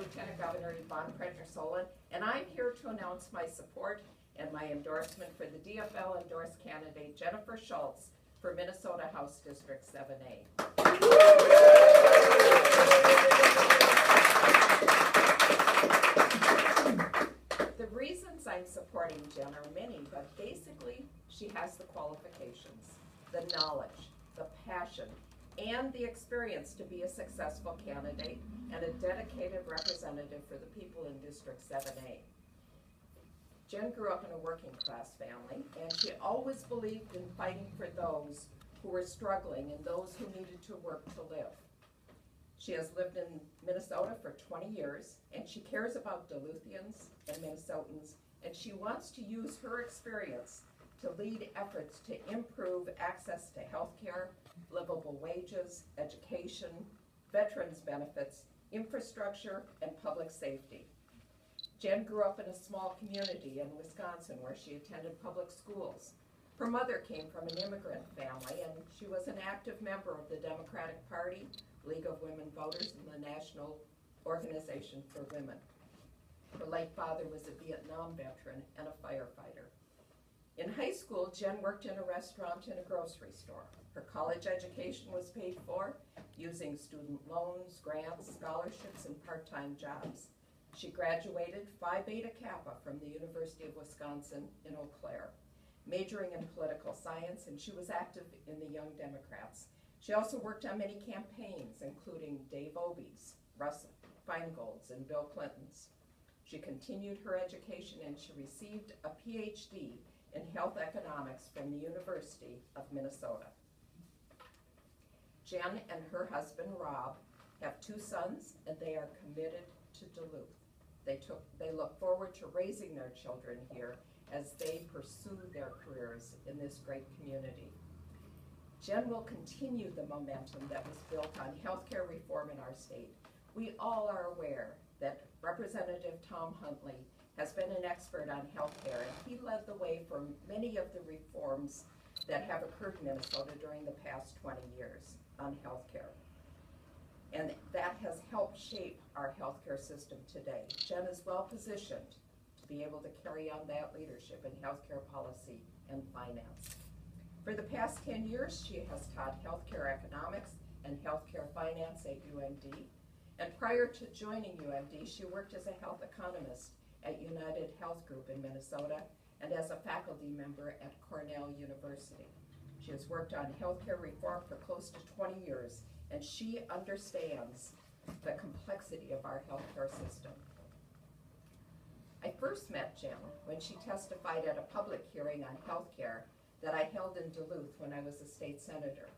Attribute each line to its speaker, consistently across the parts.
Speaker 1: Lieutenant Governor Yvonne Prettner Solon, and I'm here to announce my support and my endorsement for the DFL Endorse candidate Jennifer Schultz for Minnesota House District 7A. The reasons I'm supporting Jen are many, but basically she has the qualifications, the knowledge, the passion, and the experience to be a successful candidate and a dedicated representative for the people in District 7A. Jen grew up in a working class family, and she always believed in fighting for those who were struggling and those who needed to work to live. She has lived in Minnesota for 20 years, and she cares about Duluthians and Minnesotans, and she wants to use her experience to lead efforts to improve access to health care, livable wages, education, veterans benefits, infrastructure, and public safety. Jen grew up in a small community in Wisconsin where she attended public schools. Her mother came from an immigrant family, and she was an active member of the Democratic Party, League of Women Voters, and the National Organization for Women. Her late father was a Vietnam veteran and a firefighter. In high school, Jen worked in a restaurant and a grocery store. Her college education was paid for using student loans, grants, scholarships, and part-time jobs. She graduated Phi Beta Kappa from the University of Wisconsin in Eau Claire, majoring in political science, and she was active in the Young Democrats. She also worked on many campaigns, including Dave Obey's, Russ Feingold's, and Bill Clinton's. She continued her education, and she received a PhD in health economics from the University of Minnesota. Jen and her husband, Rob, have 2 sons, and they are committed to Duluth. They look forward to raising their children here as they pursue their careers in this great community. Jen will continue the momentum that was built on healthcare reform in our state. We all are aware that Representative Tom Huntley has been an expert on healthcare, and he led the way for many of the reforms that have occurred in Minnesota during the past 20 years on healthcare. And that has helped shape our healthcare system today. Jen is well positioned to be able to carry on that leadership in healthcare policy and finance. For the past 10 years, she has taught healthcare economics and healthcare finance at UMD. And prior to joining UMD, she worked as a health economist at United Health Group in Minnesota and as a faculty member at Cornell University. She has worked on healthcare reform for close to 20 years, and she understands the complexity of our healthcare system. I first met Jen when she testified at a public hearing on healthcare that I held in Duluth when I was a state senator.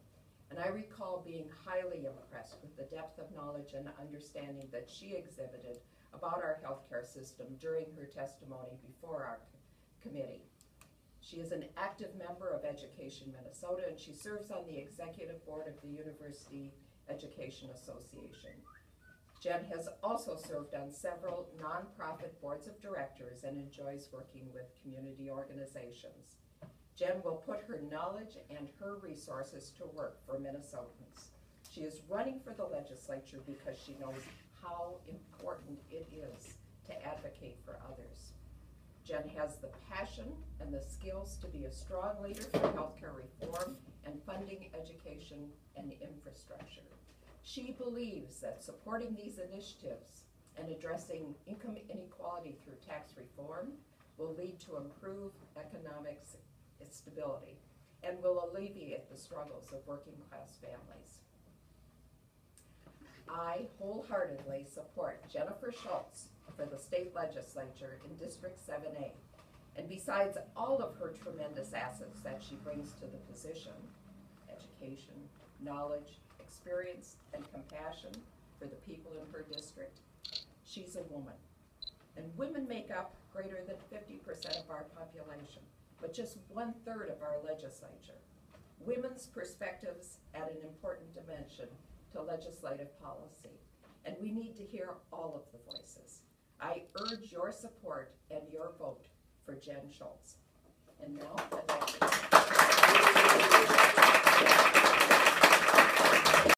Speaker 1: And I recall being highly impressed with the depth of knowledge and understanding that she exhibited about our healthcare system during her testimony before our committee. She is an active member of Education Minnesota, and she serves on the executive board of the University Education Association. Jen has also served on several nonprofit boards of directors and enjoys working with community organizations. Jen will put her knowledge and her resources to work for Minnesotans. She is running for the legislature because she knows how important it is to advocate for others. Jen has the passion and the skills to be a strong leader for healthcare reform and funding education and infrastructure. She believes that supporting these initiatives and addressing income inequality through tax reform will lead to improved economic stability and will alleviate the struggles of working class families. I wholeheartedly support Jennifer Schultz for the state legislature in District 7A. And besides all of her tremendous assets that she brings to the position, education, knowledge, experience, and compassion for the people in her district, she's a woman. And women make up greater than 50% of our population, but just 1/3 of our legislature. Women's perspectives add an important dimension to legislative policy, and we need to hear all of the voices. I urge your support and your vote for Jen Schultz. And now I'd like to